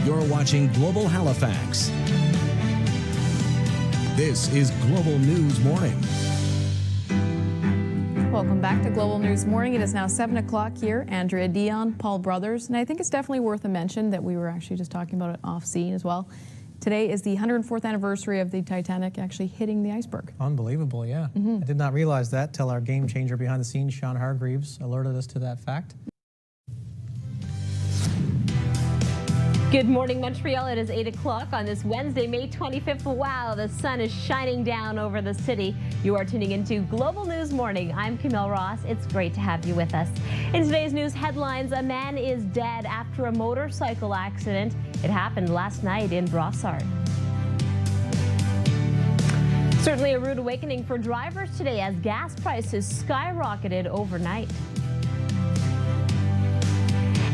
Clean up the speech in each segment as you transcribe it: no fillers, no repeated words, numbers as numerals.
You're watching Global Halifax. This is Global News Morning. Welcome back to Global News Morning. It is now 7 o'clock here. Andrea Dion, Paul Brothers, and I think it's definitely worth a mention that we were actually just talking about it off scene as well. Today is the 104th anniversary of the Titanic actually hitting the iceberg. Unbelievable, yeah. I did not realize that till our game changer behind the scenes, Sean Hargreaves, alerted us to that fact. Good morning, Montreal. It is 8 o'clock on this Wednesday, May 25th. Wow, the sun is shining down over the city. You are tuning into Global News Morning. I'm Camille Ross. It's great to have you with us. In today's news headlines, a man is dead after a motorcycle accident. It happened last night in Brossard. Certainly a rude awakening for drivers today as gas prices skyrocketed overnight.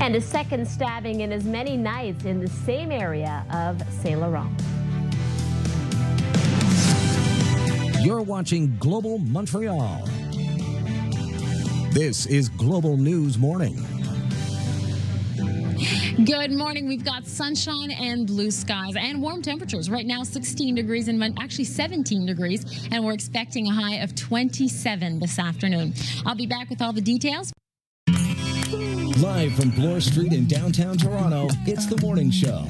And a second stabbing in as many nights in the same area of Saint Laurent. You're watching Global Montreal. This is Global News Morning. Good morning. We've got sunshine and blue skies and warm temperatures. Right now 16 degrees and actually 17 degrees, and we're expecting a high of 27 this afternoon. I'll be back with all the details. Live from Bloor Street in downtown Toronto, it's The Morning Show.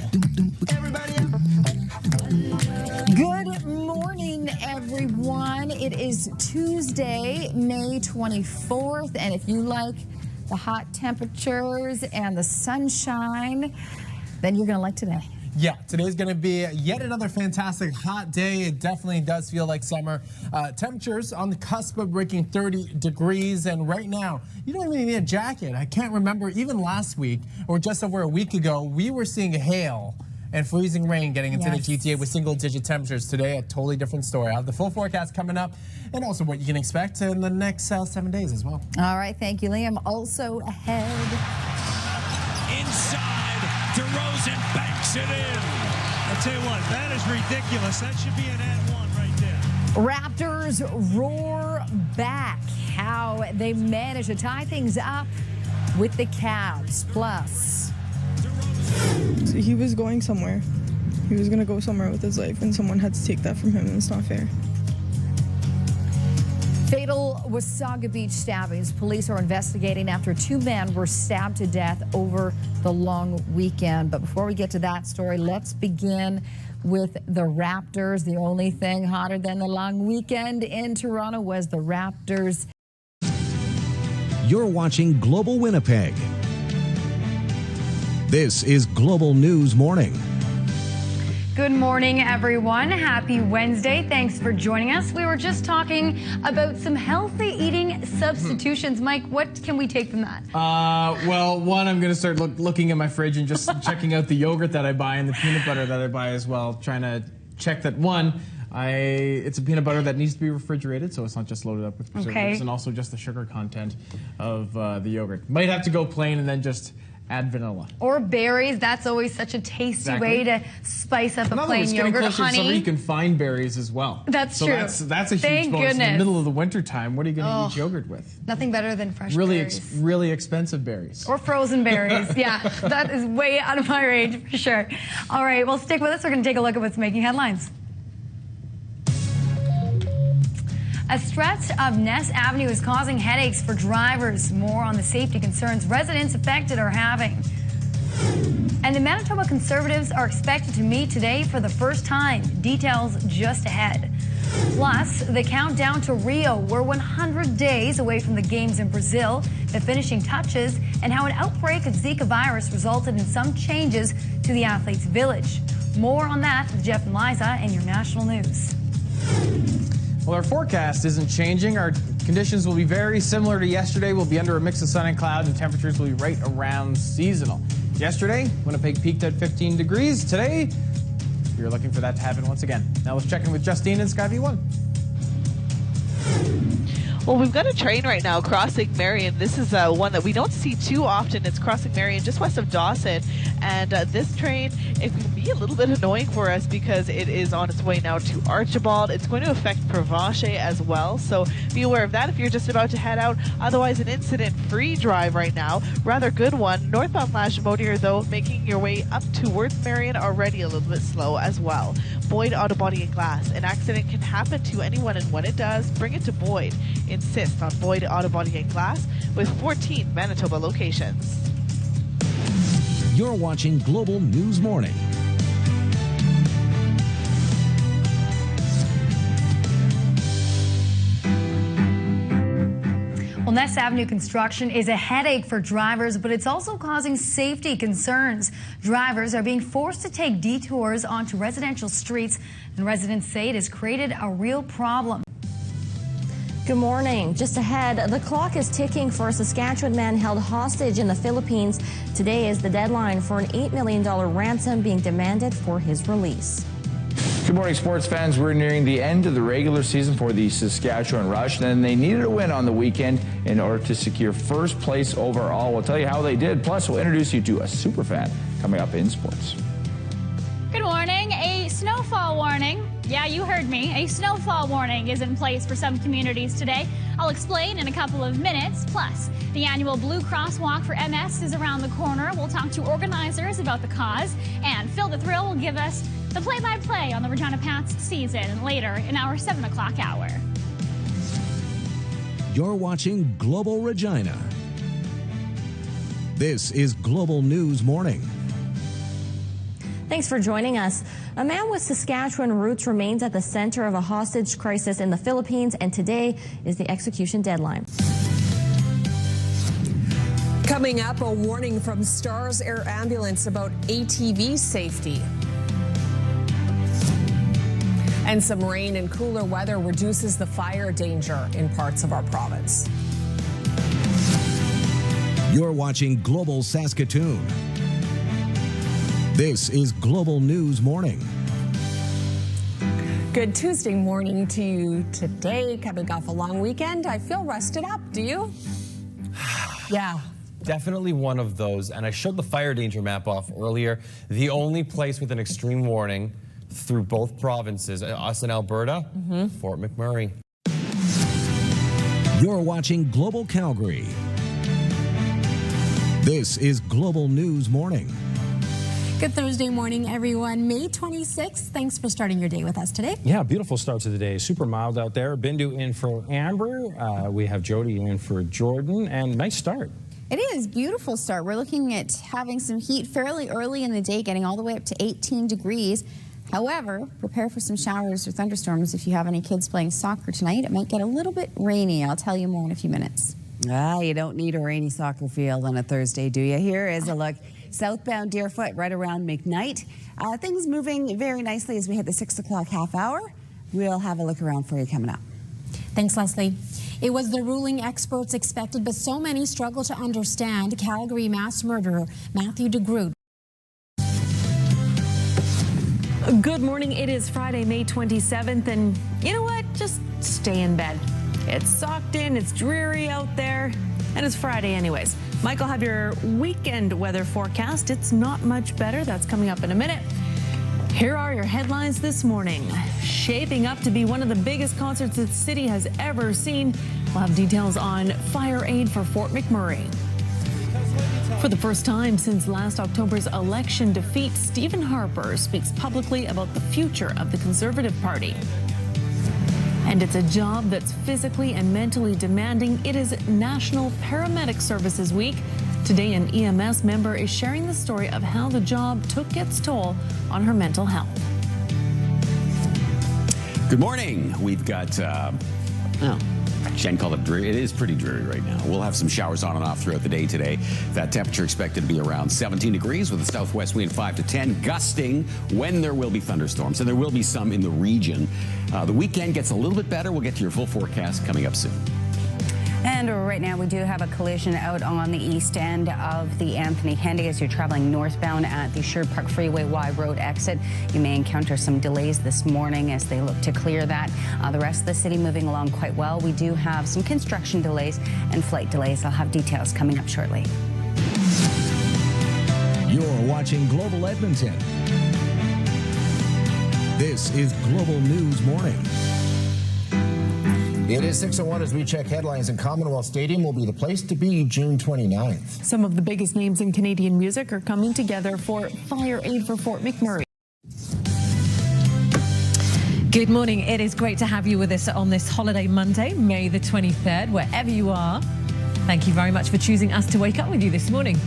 Good morning, everyone. It is Tuesday, May 24th, and if you like the hot temperatures and the sunshine, then you're going to like today. Yeah, today's going to be yet another fantastic hot day. It definitely does feel like summer. Temperatures on the cusp of breaking 30 degrees. And right now, you don't even need a jacket. I can't remember, even last week or just over a week ago, we were seeing hail and freezing rain getting into the GTA with single-digit temperatures. Today, a totally different story. I have the full forecast coming up and also what you can expect in the next 7 days as well. All right, thank you, Liam. Also ahead. Inside, DeRozan banks it in. I'll tell you what, that is ridiculous. That should be an &1 right there. Raptors roar back. How they managed to tie things up with the Cavs. Plus, so he was going somewhere. He was going to go somewhere with his life, and someone had to take that from him, and it's not fair. fatal Wasaga Beach stabbings. Police are investigating after 2 men were stabbed to death over the long weekend. But before we get to that story, let's begin with the Raptors. The only thing hotter than the long weekend in Toronto was the Raptors. You're watching Global Winnipeg. This is Global News Morning. Good morning, everyone. Happy Wednesday. Thanks for joining us. We were just talking about some healthy eating substitutions. Mike, what can we take from that? Well, one, I'm going to start looking at my fridge and just checking out the yogurt that I buy and the peanut butter that I buy as well, trying to check that, one, it's a peanut butter that needs to be refrigerated, so it's not just loaded up with preservatives, and also just the sugar content of the yogurt. Might have to go plain and then just add vanilla. Or berries. That's always such a tasty way to spice up a plain yogurt. Honey. Somewhere you can find berries as well. That's true. That's a huge bonus. In the middle of the winter time, what are you going to eat yogurt with? Nothing better than fresh berries. Really expensive berries. Or frozen berries. Yeah, that is way out of my range for sure. All right, well, stick with us. We're going to take a look at what's making headlines. A stretch of Ness Avenue is causing headaches for drivers. More on the safety concerns residents affected are having. And the Manitoba Conservatives are expected to meet today for the first time. Details just ahead. Plus, the countdown to Rio. We're 100 days away from the games in Brazil, the finishing touches, and how an outbreak of Zika virus resulted in some changes to the athletes' village. More on that with Jeff and Liza and your national news. Well, our forecast isn't changing. Our conditions will be very similar to yesterday. We'll be under a mix of sun and clouds, and temperatures will be right around seasonal. Yesterday, Winnipeg peaked at 15 degrees. Today, we're looking for that to happen once again. Now let's check in with Justine in Skyview 1. Well, we've got a train right now crossing Marion. This is one that we don't see too often. It's crossing Marion just west of Dawson. And this train, it can be a little bit annoying for us because it is on its way now to Archibald. It's going to affect Provencher as well, so be aware of that if you're just about to head out. Otherwise, an incident-free drive right now. Rather good one. Northbound Lashmodier, though, making your way up towards Marion, already a little bit slow as well. Boyd Auto Body and Glass. An accident can happen to anyone, and when it does, bring it to Boyd. Insist on Boyd Auto Body and Glass with 14 Manitoba locations. You're watching Global News Morning. Well, Ness Avenue construction is a headache for drivers, but it's also causing safety concerns. Drivers are being forced to take detours onto residential streets, and residents say it has created a real problem. Good morning. Just ahead, the clock is ticking for a Saskatchewan man held hostage in the Philippines. Today is the deadline for an $8 million ransom being demanded for his release. Good morning, sports fans. We're nearing the end of the regular season for the Saskatchewan Rush, and they needed a win on the weekend in order to secure first place overall. We'll tell you how they did. Plus, we'll introduce you to a super fan coming up in sports. Good morning. A snowfall warning. Yeah, you heard me. A snowfall warning is in place for some communities today. I'll explain in a couple of minutes. Plus, the annual Blue Cross Walk for MS is around the corner. We'll talk to organizers about the cause, and Phil the Thrill will give us the play-by-play on the Regina Pats season later in our 7 o'clock hour. You're watching Global Regina. This is Global News Morning. Thanks for joining us. A man with Saskatchewan roots remains at the center of a hostage crisis in the Philippines, and today is the execution deadline. Coming up, a warning from Stars Air Ambulance about ATV safety. And some rain and cooler weather reduces the fire danger in parts of our province. You're watching Global Saskatoon. This is Global News Morning. Good Tuesday morning to you today. Coming off a long weekend, I feel rested up. Do you? Yeah. Definitely one of those. And I showed the fire danger map off earlier. The only place with an extreme warning through both provinces, us in Alberta, Fort McMurray. You're watching Global Calgary. This is Global News Morning. Good Thursday morning, everyone. May 26th. Thanks for starting your day with us today. Yeah, beautiful start to the day. Super mild out there. Bindu in for Amber. We have Jody in for Jordan. And nice start. It is beautiful start. We're looking at having some heat fairly early in the day, getting all the way up to 18 degrees. However, prepare for some showers or thunderstorms if you have any kids playing soccer tonight. It might get a little bit rainy. I'll tell you more in a few minutes. You don't need a rainy soccer field on a Thursday, do you? Here is a look. Southbound Deerfoot right around McKnight. Things moving very nicely as we hit the 6 o'clock half hour. We'll have a look around for you coming up. Thanks, Leslie. It was the ruling experts expected, but so many struggle to understand. Calgary mass murderer Matthew DeGroote. Good morning. It is Friday, May 27th, and you know what? Just stay in bed. It's socked in, it's dreary out there, and it's Friday anyways. Mike will have your weekend weather forecast. It's not much better. That's coming up in a minute. Here are your headlines this morning. Shaping up to be one of the biggest concerts the city has ever seen. We'll have details on fire aid for Fort McMurray. For the first time since last October's election defeat, Stephen Harper speaks publicly about the future of the Conservative Party. And it's a job that's physically and mentally demanding. It is National Paramedic Services Week. Today, an EMS member is sharing the story of how the job took its toll on her mental health. Good morning. We've got, Jen called it dreary. It is pretty dreary right now. We'll have some showers on and off throughout the day today. That temperature expected to be around 17 degrees with a southwest wind 5 to 10, gusting when there will be thunderstorms, and there will be some in the region. The weekend gets a little bit better. We'll get to your full forecast coming up soon. And right now we do have a collision out on the east end of the Anthony Henday as you're traveling northbound at the Sherwood Park Freeway Y Road exit. You may encounter some delays this morning as they look to clear that. The rest of the city moving along quite well. We do have some construction delays and flight delays. I'll have details coming up shortly. You're watching Global Edmonton. This is Global News Morning. It is 6:01 as we check headlines, and Commonwealth Stadium will be the place to be June 29th. Some of the biggest names in Canadian music are coming together for Fire Aid for Fort McMurray. Good morning. It is great to have you with us on this holiday Monday, May the 23rd, wherever you are. Thank you very much for choosing us to wake up with you this morning.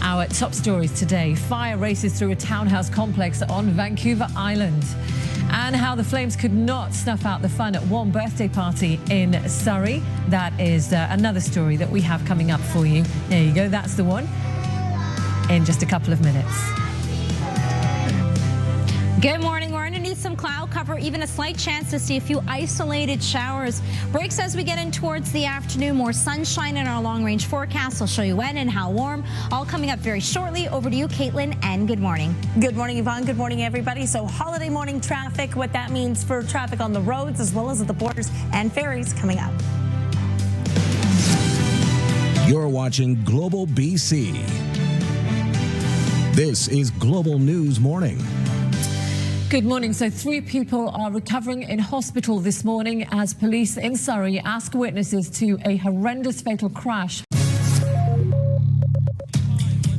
Our top stories today: fire races through a townhouse complex on Vancouver Island, and how the flames could not snuff out the fun at one birthday party in Surrey. That is another story that we have coming up for you. There you go. That's the one in just a couple of minutes. Good morning. We're underneath some cloud cover, even a slight chance to see a few isolated showers. Breaks as we get in towards the afternoon. More sunshine in our long-range forecast. I'll show you when and how warm. All coming up very shortly. Over to you, Caitlin, and good morning. Good morning, Yvonne. Good morning, everybody. So holiday morning traffic, what that means for traffic on the roads as well as at the borders and ferries coming up. You're watching Global BC. This is Global News Morning. Good morning. So 3 people are recovering in hospital this morning as police in Surrey ask witnesses to a horrendous fatal crash.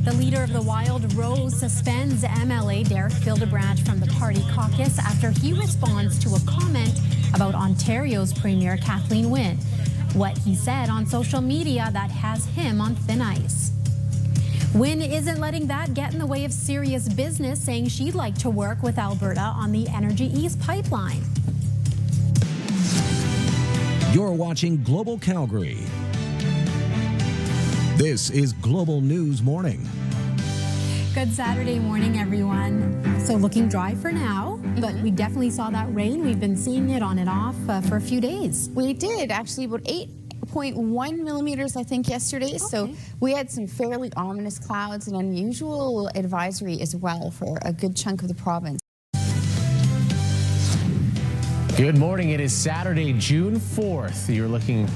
The leader of the Wild Rose suspends MLA Derek Fildebrandt from the party caucus after he responds to a comment about Ontario's Premier Kathleen Wynne. What he said on social media that has him on thin ice. Wynne isn't letting that get in the way of serious business, saying she'd like to work with Alberta on the Energy East pipeline. You're watching Global Calgary. This is Global News Morning. Good Saturday morning, everyone. So looking dry for now, but we definitely saw that rain. We've been seeing it on and off for a few days. We did, actually, about 8.1 millimeters, I think, yesterday. Okay. So we had some fairly ominous clouds, an unusual advisory as well for a good chunk of the province. Good morning. It is Saturday, June 4th. You're looking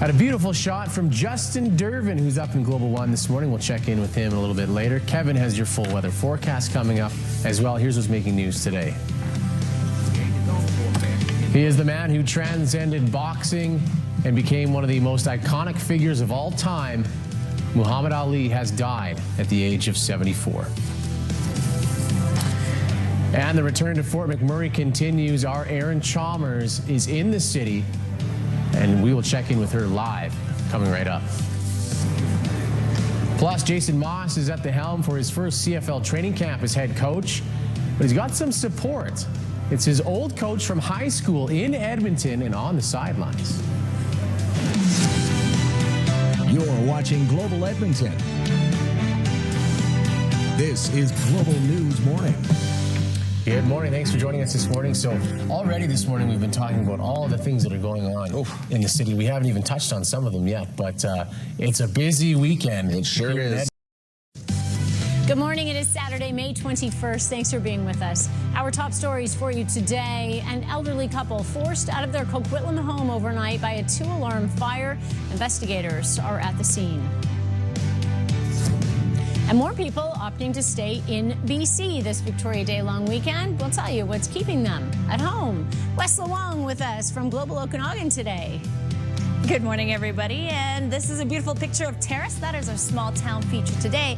at a beautiful shot from Justin Dervin, who's up in Global One this morning. We'll check in with him a little bit later. Kevin has your full weather forecast coming up as well. Here's what's making news today. He is the man who transcended boxing and became one of the most iconic figures of all time. Muhammad Ali has died at the age of 74. And the return to Fort McMurray continues. Our Erin Chalmers is in the city, and we will check in with her live coming right up. Plus, Jason Moss is at the helm for his first CFL training camp as head coach, but he's got some support. It's his old coach from high school in Edmonton and on the sidelines. You're watching Global Edmonton. This is Global News Morning. Good morning. Thanks for joining us this morning. So already this morning we've been talking about all the things that are going on in the city. We haven't even touched on some of them yet, but it's a busy weekend. It sure is. Good morning. It is Saturday, May 21st. Thanks for being with us. Our top stories for you today: an elderly couple forced out of their Coquitlam home overnight by a 2-alarm fire. Investigators are at the scene. And more people opting to stay in BC this Victoria Day long weekend. We'll tell you what's keeping them at home. Wes Long with us from Global Okanagan today. Good morning, everybody. And this is a beautiful picture of Terrace. That is our small town feature today.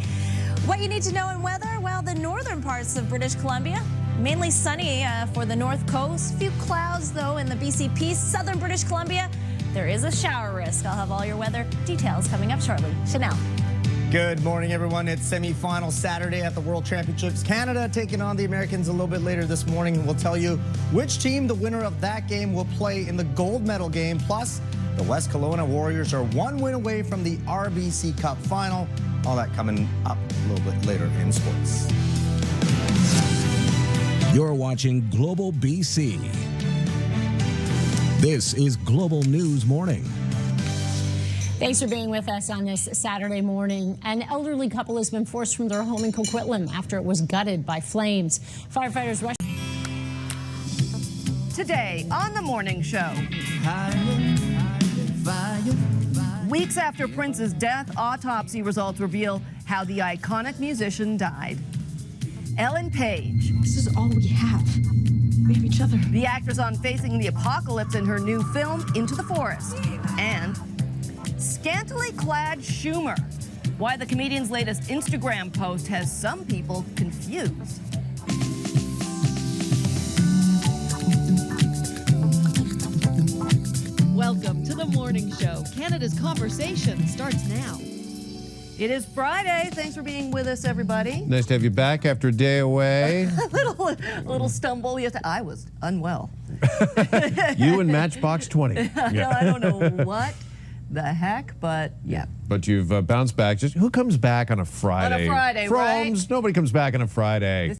What you need to know in weather? Well, the northern parts of British Columbia, mainly sunny for the north coast. Few clouds, though, in the BC Peace. Southern British Columbia, there is a shower risk. I'll have all your weather details coming up shortly. Chanel. Good morning, everyone. It's semi-final Saturday at the World Championships. Canada taking on the Americans a little bit later this morning. We'll tell you which team the winner of that game will play in the gold medal game. Plus, the West Kelowna Warriors are 1 win away from the RBC Cup final. All that coming up a little bit later in sports. You're watching Global BC. This is Global News Morning. Thanks for being with us on this Saturday morning. An elderly couple has been forced from their home in Coquitlam after it was gutted by flames. Firefighters rushed. Today on The Morning Show. Weeks after Prince's death, autopsy results reveal how the iconic musician died. Ellen Page. This is all we have. We have each other. The actress on Facing the Apocalypse in her new film, Into the Forest. And scantily clad Schumer. Why the comedian's latest Instagram post has some people confused. Welcome to the morning show. Canada's Conversation starts now. It is Friday. Thanks for being with us, everybody. Nice to have you back after a day away. a little stumble. Yes, I was unwell. You and Matchbox 20. I don't know what the heck, but yeah. But you've bounced back. Just who comes back on a Friday? On a Friday, Froms. right? Nobody comes back on a Friday.